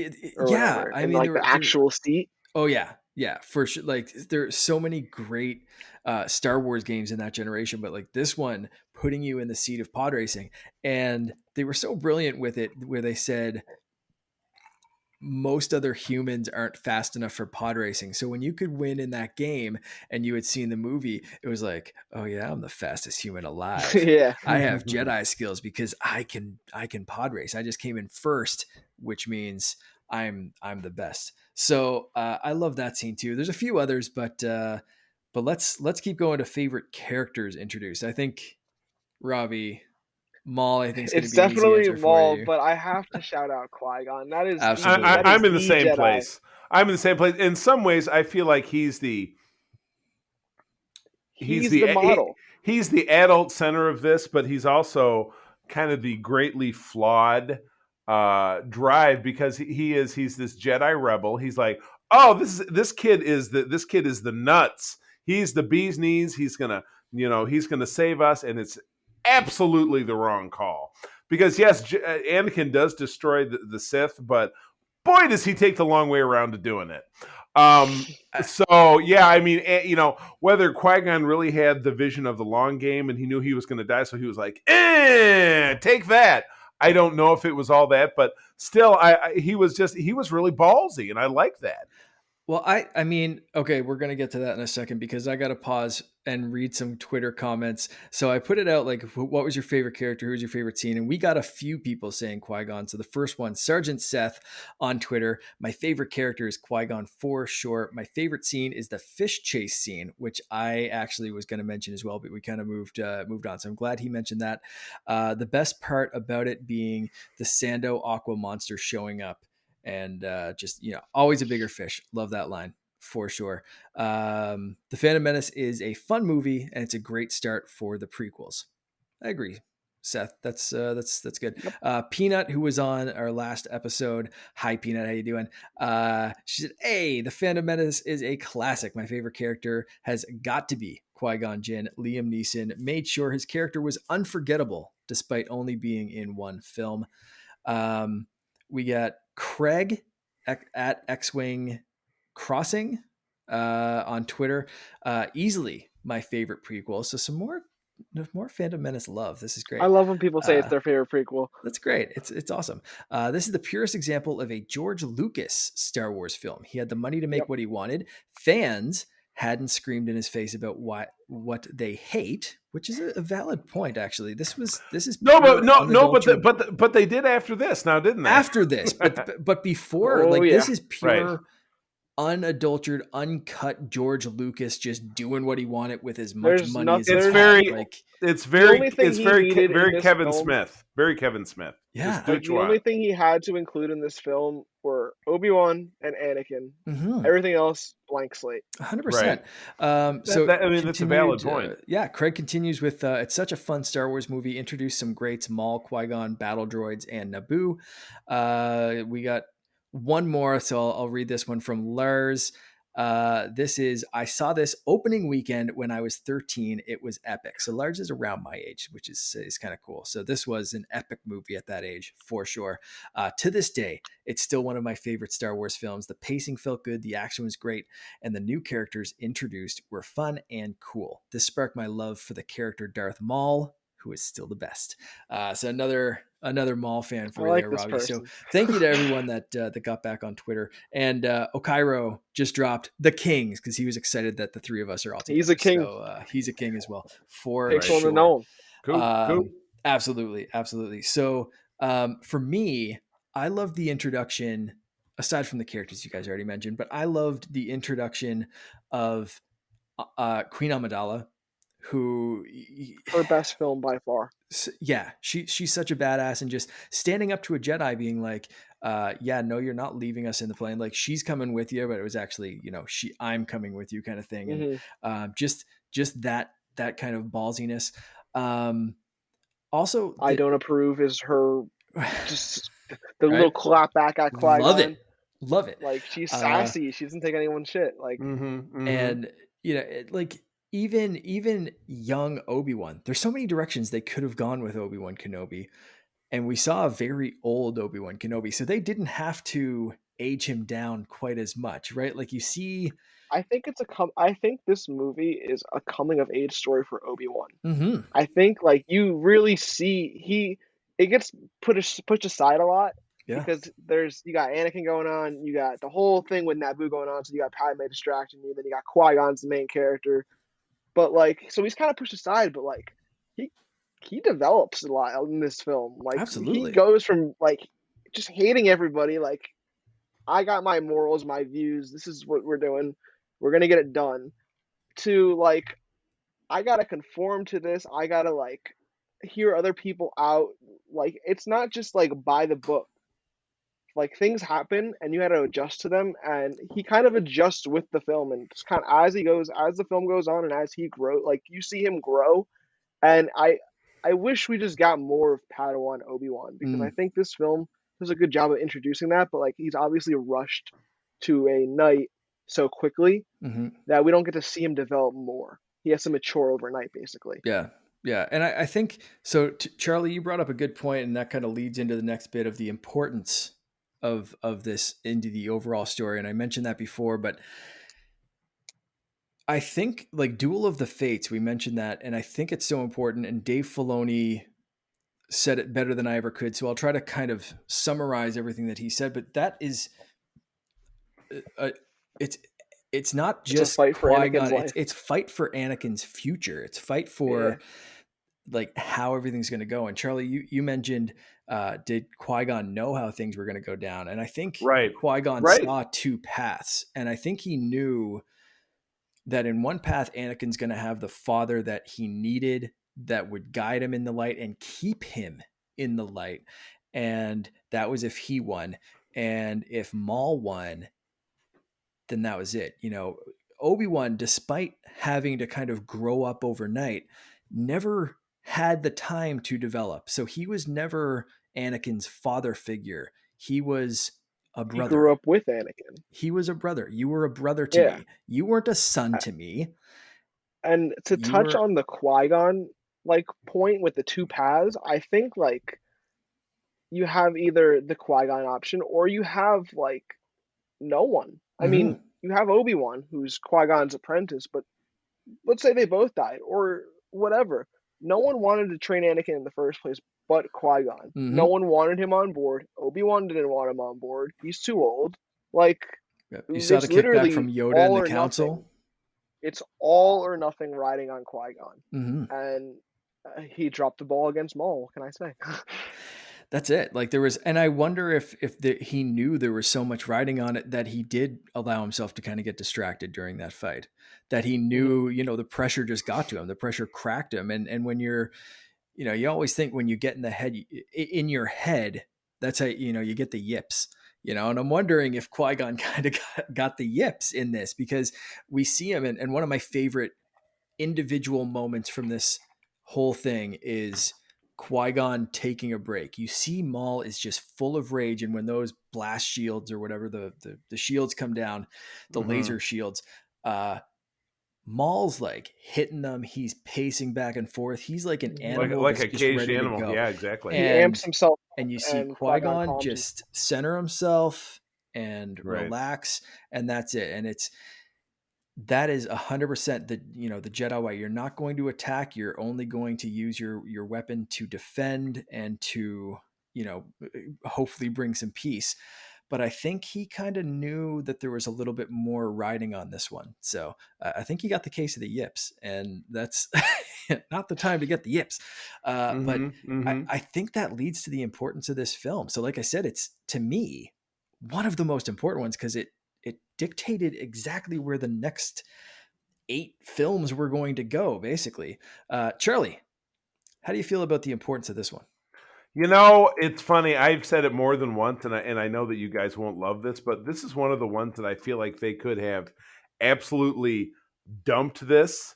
I mean, like the actual seat. Oh yeah. Yeah, for sure. Like there's so many great Star Wars games in that generation, but like this one putting you in the seat of pod racing, and they were so brilliant with it where they said most other humans aren't fast enough for pod racing. So when you could win in that game and you had seen the movie, it was like, oh yeah, I'm the fastest human alive. Yeah. I have Jedi skills because I can pod race. I just came in first, which means I'm the best. So I love that scene too. There's a few others, but let's keep going to favorite characters introduced. I think Robby, Maul, I think it's definitely Maul, but I have to shout out Qui-Gon. That is absolutely. I'm in the same place. I'm in the same place. In some ways, I feel like he's the model. He's the adult center of this, but he's also kind of the greatly flawed drive, because he's this Jedi rebel. He's like, oh, this kid is the nuts. He's the bee's knees. He's gonna save us, and it's absolutely the wrong call. Because yes, Anakin does destroy the Sith, but boy, does he take the long way around to doing it. So yeah, I mean, whether Qui-Gon really had the vision of the long game and he knew he was going to die, so he was like, take that. I don't know if it was all that, but still, he was really ballsy, and I like that. Well, I mean, okay, we're going to get to that in a second because I got to pause and read some Twitter comments. So I put it out like, what was your favorite character? Who was your favorite scene? And we got a few people saying Qui-Gon. So the first one, Sergeant Seth on Twitter. My favorite character is Qui-Gon for sure. My favorite scene is the fish chase scene, which I actually was going to mention as well, but we kind of moved on. So I'm glad he mentioned that. The best part about it being the Sando Aqua monster showing up. And just, always a bigger fish. Love that line for sure. The Phantom Menace is a fun movie, and it's a great start for the prequels. I agree, Seth. That's good. Yep. Peanut, who was on our last episode. Hi, Peanut. How you doing? She said, "Hey, the Phantom Menace is a classic. My favorite character has got to be Qui-Gon Jinn. Liam Neeson made sure his character was unforgettable, despite only being in one film." We got Craig at X-Wing Crossing on Twitter. Easily my favorite prequel. So some more Phantom Menace love. This is great. I love when people say it's their favorite prequel. That's great. It's awesome. This is the purest example of a George Lucas Star Wars film. He had the money to make what he wanted. Fans hadn't screamed in his face about what they hate, which is a valid point. Actually, this is but they did after this, now didn't they? After this, but before, this is pure, unadulterated, uncut George Lucas just doing what he wanted with as much money as it's very Kevin Smith. Very Kevin Smith. Yeah. The only thing he had to include in this film were Obi-Wan and Anakin. Mm-hmm. Everything else, blank slate. 100%. That's a valid point. Craig continues with, it's such a fun Star Wars movie. Introduced some greats, Maul, Qui-Gon, battle droids, and Naboo. We got one more, so I'll read this one from Lars. I saw this opening weekend when I was 13. It was epic. So Lars is around my age, which is kind of cool. So this was an epic movie at that age for sure. To this day, it's still one of my favorite Star Wars films. The pacing felt good, the action was great, and the new characters introduced were fun and cool. This sparked my love for the character Darth Maul, who is still the best. So another Maul fan for you there, Robby. So thank you to everyone that got back on Twitter. And Okairo just dropped the Kings because he was excited that the three of us are all together. He's a king. So he's a king as well for sure. To know him. Cool. Absolutely. So for me, I loved the introduction, aside from the characters you guys already mentioned, but I loved the introduction of Queen Amidala, who her best film by far. Yeah, she's such a badass, and just standing up to a Jedi being like, yeah, no, you're not leaving us in the plane. Like, she's coming with you, but it was actually, I'm coming with you kind of thing. Mm-hmm. And just that kind of ballsiness. Also, I don't approve is her just the right? Little clap back at Qui-Gon. Love it. Like, she's sassy. She doesn't take anyone's shit. Like, and like even young Obi-Wan, there's so many directions they could have gone with Obi-Wan Kenobi, and we saw a very old Obi-Wan Kenobi, so they didn't have to age him down quite as much, right? Like, you see, I think this movie is a coming of age story for Obi-Wan. Mm-hmm. I think, like, you really see it gets pushed aside a lot. Yeah. Because you got Anakin going on, you got the whole thing with Naboo going on, so you got Padme distracting you, then you got Qui-Gon's the main character. But, like, so he's kind of pushed aside, but, like, he develops a lot in this film. Like, absolutely, he goes from, like, just hating everybody, like, I got my morals, my views, this is what we're doing, we're gonna get it done, to, like, I gotta conform to this, I gotta, like, hear other people out. Like, it's not just, like, by the book. Like, things happen and you had to adjust to them, and he kind of adjusts with the film, and just kind of as the film goes on and as he grows, like, you see him grow. And I wish we just got more of Padawan Obi-Wan, because I think this film does a good job of introducing that, but, like, he's obviously rushed to a knight so quickly that we don't get to see him develop more. He has to mature overnight, basically. Yeah, and I think so. Charlie, you brought up a good point, and that kind of leads into the next bit of the importance of this into the overall story. And I mentioned that before, but I think, like, Duel of the Fates, we mentioned that, and I think it's so important, and Dave Filoni said it better than I ever could, so I'll try to kind of summarize everything that he said. But that is it's not just fight for Qui-Gon, it's fight for Anakin's future. It's fight for like how everything's going to go. And Charlie, you mentioned, did Qui-Gon know how things were going to go down? And I think Qui-Gon saw two paths, and I think he knew that in one path, Anakin's going to have the father that he needed, that would guide him in the light and keep him in the light. And that was if he won. And if Maul won, then that was it. Obi-Wan, despite having to kind of grow up overnight, never had the time to develop. So he was never Anakin's father figure. He was a brother. He grew up with Anakin. He was a brother. You were a brother to me. You weren't a son to me. And to touch on the Qui-Gon, like, point with the two paths, I think, like, you have either the Qui-Gon option or you have, like, no one. I mean, you have Obi-Wan, who's Qui-Gon's apprentice, but let's say they both died or whatever. No one wanted to train Anakin in the first place but Qui-Gon. No one wanted him on board. Obi-Wan didn't want him on board. He's too old. Like, you saw the kickback from Yoda in the council. Nothing. It's all or nothing riding on Qui-Gon. And he dropped the ball against Maul. What can I say? That's it. Like, there was, and I wonder if he knew there was so much riding on it that he did allow himself to kind of get distracted during that fight, that he knew, the pressure just got to him. The pressure cracked him. And when you're, you always think when you get in your head, that's how, you get the yips, and I'm wondering if Qui-Gon kind of got the yips in this, because we see him. And one of my favorite individual moments from this whole thing is Qui-Gon taking a break. You see Maul is just full of rage, and when those blast shields or whatever the shields come down, the laser shields, Maul's like hitting them. He's pacing back and forth. He's like an animal, like a just caged ready animal. To go. Yeah, exactly. He amps himself, and you see Qui-Gon just center himself and relax, and that's it. And that is 100% the Jedi way. You're not going to attack. You're only going to use your weapon to defend and to hopefully bring some peace. But I think he kind of knew that there was a little bit more riding on this one. So I think he got the case of the yips, and that's not the time to get the yips. But I think that leads to the importance of this film. So like I said, it's, to me, one of the most important ones because it dictated exactly where the next 8 films were going to go, basically. Charlie, how do you feel about the importance of this one? It's funny. I've said it more than once, and I know that you guys won't love this, but this is one of the ones that I feel like they could have absolutely dumped this,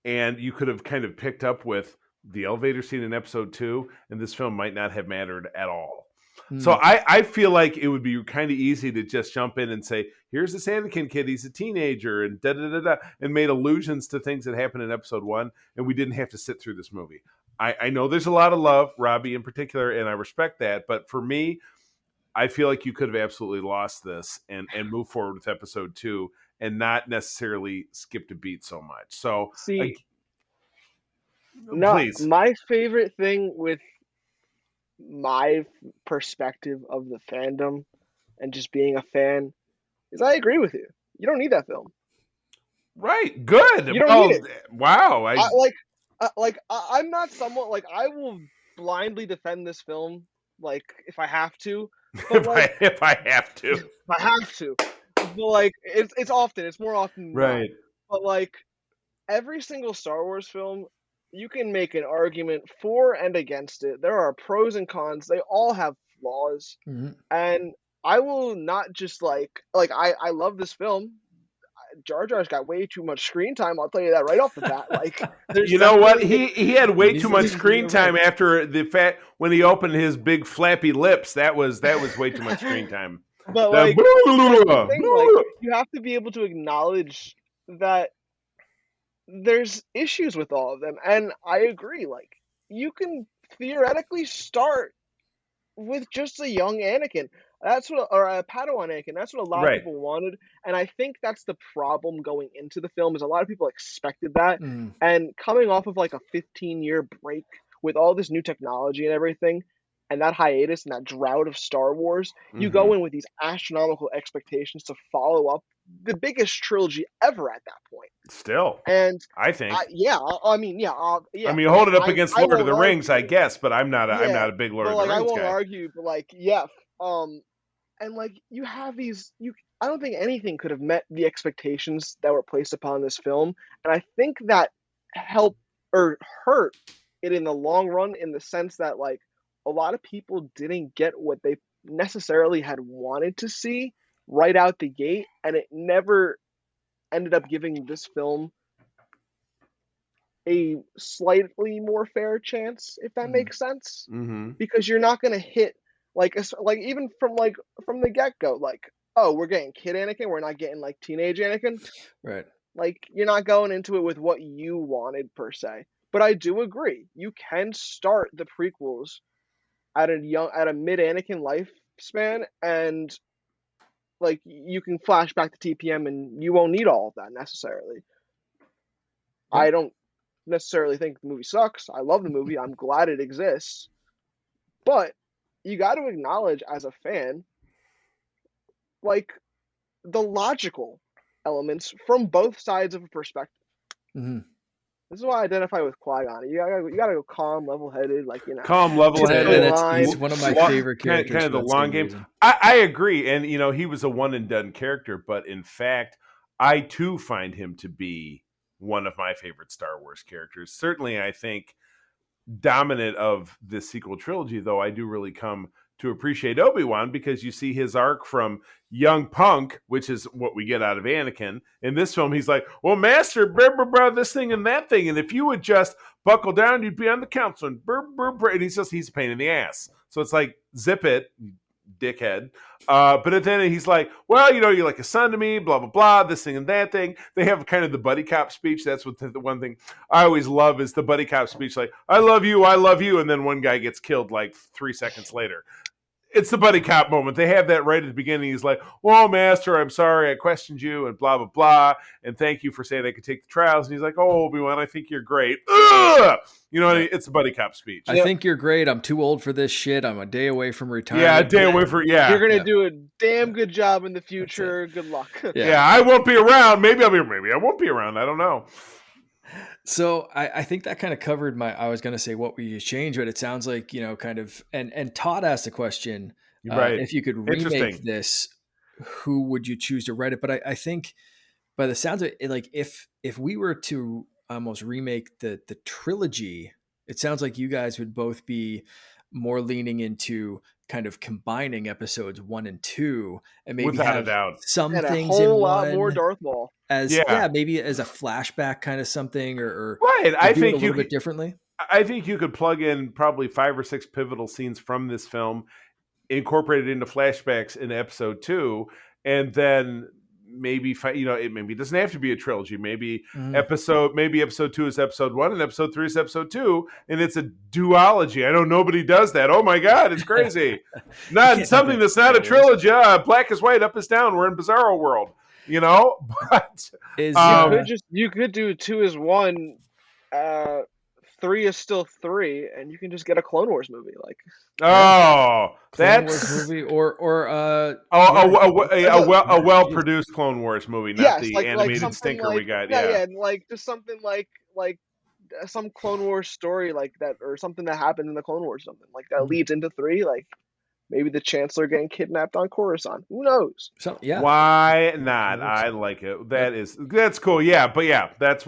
and you could have kind of picked up with the elevator scene in episode 2, and this film might not have mattered at all. So I feel like it would be kind of easy to just jump in and say, here's this Anakin kid, he's a teenager, and da-da-da-da, and made allusions to things that happened in episode 1, and we didn't have to sit through this movie. I know there's a lot of love, Robby in particular, and I respect that, but for me, I feel like you could have absolutely lost this and moved forward with episode 2 and not necessarily skipped a beat so much. So, see, please. My favorite thing with my perspective of the fandom and just being a fan is I agree with you. You don't need that film. Right. Good. You don't need it. Wow. I'm not someone like I will blindly defend this film like if I have to. But if I have to. If I have to. But like it's more often right. Not. But like every single Star Wars film, you can make an argument for and against it. There are pros and cons. They all have flaws. And I will not just like I love this film. Jar Jar's got way too much screen time. I'll tell you that right off the bat. Like, you know what? He had way too much screen time after the fact when he opened his big flappy lips. That was way too much screen time. But like, you have to be able to acknowledge that there's issues with all of them, and I agree. Like, you can theoretically start with just a young Anakin. Or a Padawan Anakin. That's what a lot of people wanted, and I think that's the problem going into the film is a lot of people expected that, and coming off of like a 15-year break with all this new technology and everything, and that hiatus and that drought of Star Wars, you go in with these astronomical expectations to follow up the biggest trilogy ever at that point. Still, and I think, I mean, you hold it up against Lord of the Rings, I guess, but I'm not a big Lord of the Rings guy. I won't argue, but like, and like you have these, I don't think anything could have met the expectations that were placed upon this film, and I think that helped or hurt it in the long run in the sense that like a lot of people didn't get what they necessarily had wanted to see right out the gate, and it never ended up giving this film a slightly more fair chance, if that makes sense, because you're not going to hit. Like even from the get-go, like, oh, we're getting kid Anakin, we're not getting like teenage Anakin. Right. Like, you're not going into it with what you wanted per se. But I do agree. You can start the prequels at a mid Anakin lifespan, and like you can flash back to TPM and you won't need all of that necessarily. Yeah. I don't necessarily think the movie sucks. I love the movie. I'm glad it exists. But you got to acknowledge as a fan, like, the logical elements from both sides of a perspective. This is why I identify with Qui-Gon. You gotta go calm, level-headed, like, calm, level-headed. He's one of my favorite characters. Kind of the long game. I agree, and he was a one and done character, but in fact, I too find him to be one of my favorite Star Wars characters. Certainly, I think dominant of this sequel trilogy, though, I do really come to appreciate Obi-Wan because you see his arc from young punk, which is what we get out of Anakin. In this film, he's like, well, Master, this thing and that thing, and if you would just buckle down, you'd be on the council. And he's a pain in the ass. So it's like, zip it, dickhead. But then he's like, well, you're like a son to me, blah, blah, blah, this thing and that thing. They have kind of the buddy cop speech. That's what the one thing I always love is the buddy cop speech, like, I love you. And then one guy gets killed like 3 seconds later. It's the buddy cop moment. They have that right at the beginning. He's like, well, Master, I'm sorry I questioned you and blah, blah, blah. And thank you for saying I could take the trials. And he's like, oh, Obi-Wan, I think you're great. Ugh! It's a buddy cop speech. I think you're great. I'm too old for this shit. I'm a day away from retirement. Yeah, a day away from, You're going to do a damn good job in the future. Good luck. Yeah, I won't be around. Maybe I won't be around. I don't know. So I think that kind of covered I was going to say what we change, but it sounds like, kind of, and Todd asked a question, right? If you could remake this, who would you choose to write it? But I think by the sounds of it, like if we were to almost remake the trilogy, it sounds like you guys would both be more leaning into kind of combining episodes 1 and 2 and maybe without a doubt some and things a whole in lot one more Darth Maul maybe as a flashback kind of something or right. I think a little bit differently. I think you could plug in probably 5 or 6 pivotal scenes from this film, incorporated into flashbacks in episode 2, and then maybe it doesn't have to be a trilogy. Maybe episode 2 is episode 1 and episode 3 is episode 2, and it's a duology. I know nobody does that. Oh my god, it's crazy. Not something that's not a trilogy. Black is white, up is down. We're in Bizarro world, But you could do 2 is 1. 3 is still 3, and you can just get a Clone Wars movie, like Wars movie, or a well-produced Clone Wars movie, not the animated stinker we got. And like just something like some Clone Wars story like that, or something that happened in the Clone Wars, something like that leads into 3, like. Maybe the Chancellor getting kidnapped on Coruscant. Who knows? So yeah, why not? I like it. That's cool. Yeah, but yeah, that's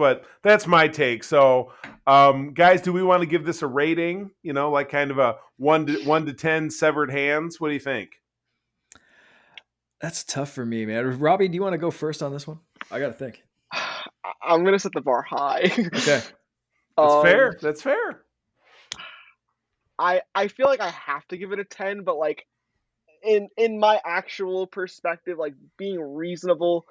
my take. So, guys, do we want to give this a rating? Like kind of a 1 to 10 severed hands. What do you think? That's tough for me, man. Robbie, do you want to go first on this one? I got to think. I'm gonna set the bar high. Okay, That's fair. I feel like I have to give it a 10, but like in my actual perspective, like being reasonable,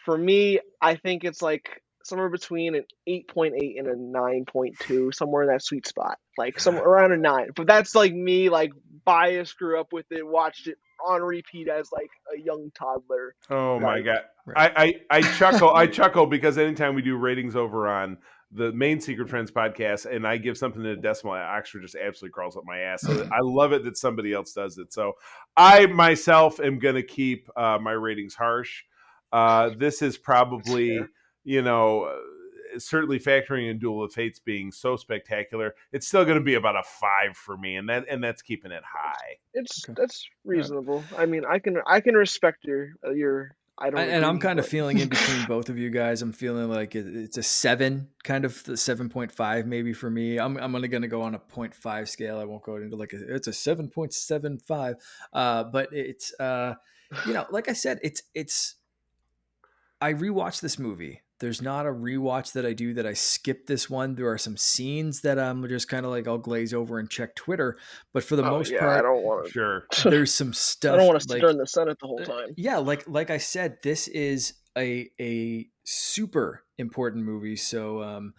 for me, I think it's like somewhere between an 8.8 and a 9.2, somewhere in that sweet spot, like somewhere around a 9. But that's like me, like biased, grew up with it, watched it on repeat as like a young toddler. Oh my god, right. I chuckle because anytime we do ratings over on the main Secret Friends podcast and I give something in a decimal, Oxford just absolutely crawls up my ass. So I love it that somebody else does it. So I myself am going to keep my ratings harsh. This is probably, certainly factoring in Duel of Fates being so spectacular, it's still going to be about a 5 for me. And that's keeping it high. That's reasonable. I mean, I can respect your I'm kind of feeling in between both of you guys. I'm feeling like it's a 7, kind of the 7.5 maybe for me. I'm only going to go on a 0.5 scale. I won't go into it's a 7.75. But it's like I said, it's. I rewatched this movie. There's not a rewatch that I do that I skip this one. There are some scenes that I'm just kind of like I'll glaze over and check Twitter, but for the most part, I don't want to. Sure, there's some stuff. I don't want to stir in the Senate the whole time. Yeah, like I said, this is a super important movie. So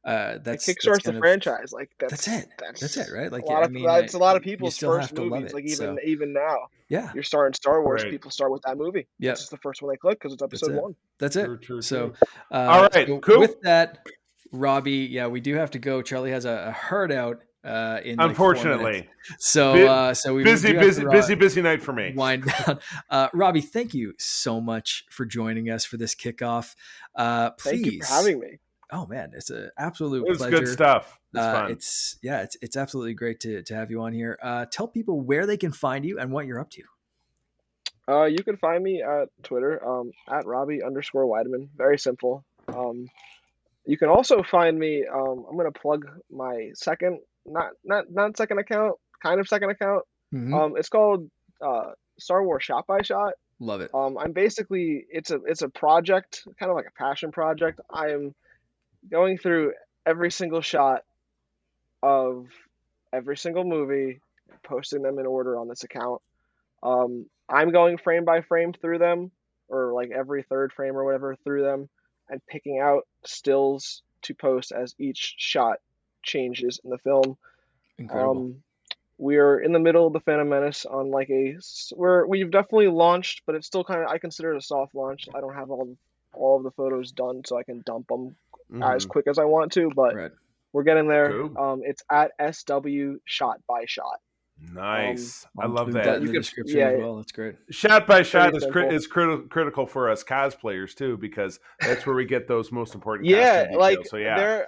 that's kickstarts the franchise. Like that's it. That's it, right? Like it's a lot of people's first movies. Like even now, you're starting Star Wars. Right. People start with that movie. Yeah, it's just the first one they click because it's episode 1. That's it. True. So, all right, so cool. With that, Robbie, we do have to go. Charlie has a herd out. Unfortunately, so we busy night for me. Wind down. Robbie, thank you so much for joining us for this kickoff. Please, thank you for having me. Oh man, it's an absolute pleasure. It's good stuff. It's fun. It's absolutely great to have you on here. Tell people where they can find you and what you're up to. You can find me at Twitter at Robby_Weidemann. Very simple. You can also find me. I'm gonna plug my second, not second account, kind of second account. Mm-hmm. It's called Star Wars Shot by Shot. Love it. I'm basically it's a project, kind of like a passion project. I am going through every single shot of every single movie, posting them in order on this account. I'm going frame by frame through them, or like every third frame or whatever through them, and picking out stills to post as each shot changes in the film. Incredible. We're in the middle of the Phantom Menace on like we've definitely launched, but it's still kind of, I consider it a soft launch. I don't have all of the photos done, so I can dump them as quick as I want to, but right. We're getting there. Cool. It's at SW Shot by Shot. Nice. I love that. In the description as well. That's great. Shot by Shot is critical for us cosplayers too, because that's where we get those most important costume details. Like so yeah.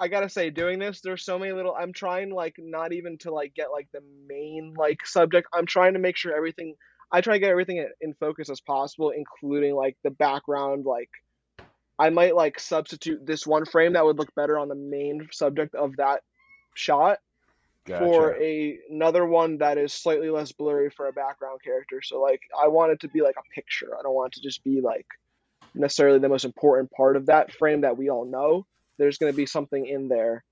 I gotta say, doing this, there's so many little. I'm trying like not even to like get like the main like subject. I'm trying to make sure everything. I try to get everything in focus as possible, including like the background. Like I might like substitute this one frame that would look better on the main subject of that shot for another one that is slightly less blurry for a background character. So like I want it to be like a picture. I don't want it to just be like necessarily the most important part of that frame that we all know. There's going to be something in there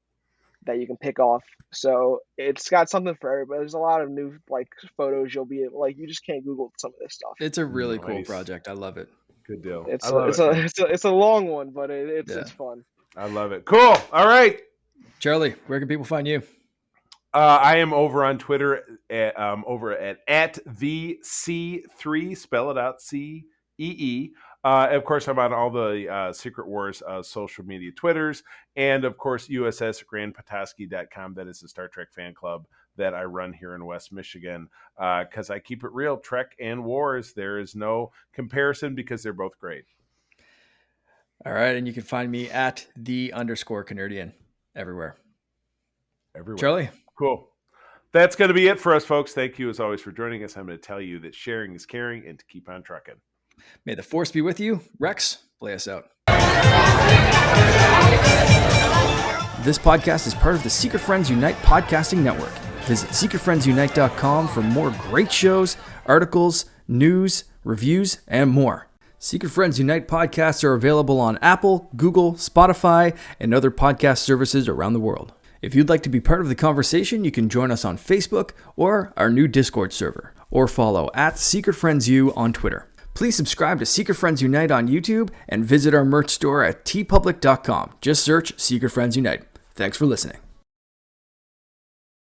that you can pick off. So it's got something for everybody. There's a lot of new like photos you'll be able, like you just can't Google some of this stuff. It's a really cool project. I love it. Good deal. It's a long one, but it's fun. I love it. Cool. All right, Charlie, where can people find you? I am over on Twitter at the C3. Spell it out, CEE. Of course, I'm on all the Secret Wars social media Twitters, and of course, USSGrandPetoskey.com. That is the Star Trek fan club that I run here in West Michigan, because I keep it real. Trek and Wars, there is no comparison because they're both great. All right, and you can find me at _Canardian everywhere. Charlie. Cool. That's going to be it for us, folks. Thank you, as always, for joining us. I'm going to tell you that sharing is caring and to keep on trucking. May the Force be with you. Rex, play us out. This podcast is part of the Secret Friends Unite podcasting network. Visit secretfriendsunite.com for more great shows, articles, news, reviews, and more. Secret Friends Unite podcasts are available on Apple, Google, Spotify, and other podcast services around the world. If you'd like to be part of the conversation, you can join us on Facebook or our new Discord server, or follow at Secret Friends U on Twitter. Please subscribe to Secret Friends Unite on YouTube and visit our merch store at tpublic.com. Just search Secret Friends Unite. Thanks for listening.